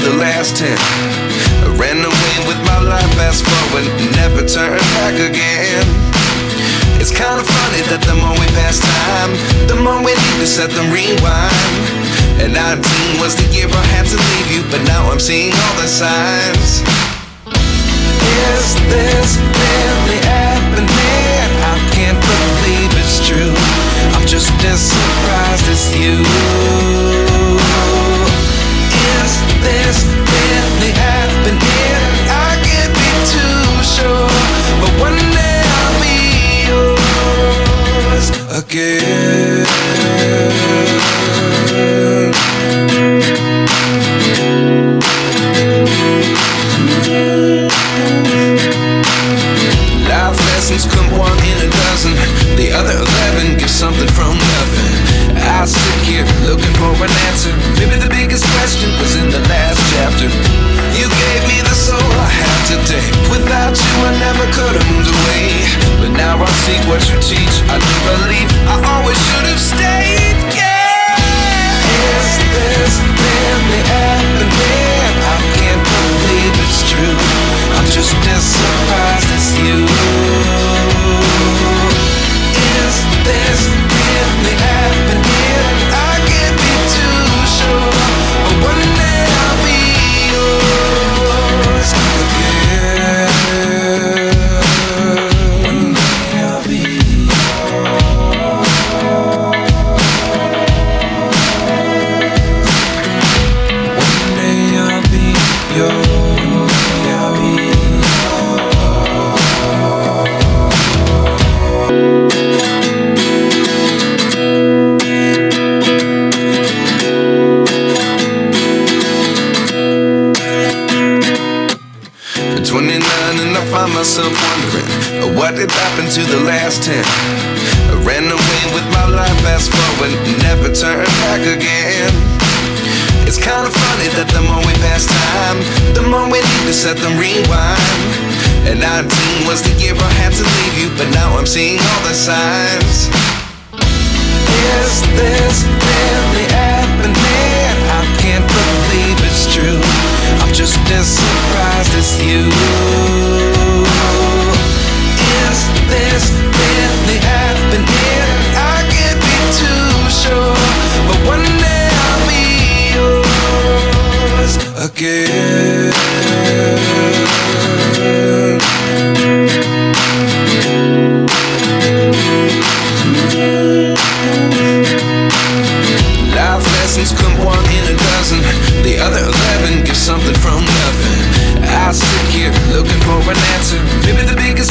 the last 10. I ran away with my life, fast forward, never turn back again. It's kind of funny that the more we pass time, the more we need to set them rewind. And 19 was the year I had to leave you, but now I'm seeing all the signs. Is this really happening? I can't believe it's true. I'm just as surprised as you. Is this really happening? I can't be too sure, but one day I'll be yours again. Life lessons come one in a dozen. The other 11 give something from nothing. I sit here looking for an answer. Maybe the biggest question was in the last chapter. You gave me the soul I have today. Without you I never could have moved away. But now I see what you teach. I do believe I always should have stayed. Yeah. Is this really happening? I can't believe it's true. I'm just as surprised as you. Is this really happening? I can't be too sure, but one day I'll be yours again. One day I'll be yours. One day I'll be yours. Myself wondering what did happen to the last 10. I ran away with my life, fast forward, never turn back again. It's kind of funny that the more we pass time, the more we need to set them rewind. And 19 was the year I had to leave you, but now I'm seeing all the signs. Is this really happening? I can't believe it's true. I'm just as surprised as you. Is this really happening? I can't be too sure, but one day I'll be yours again.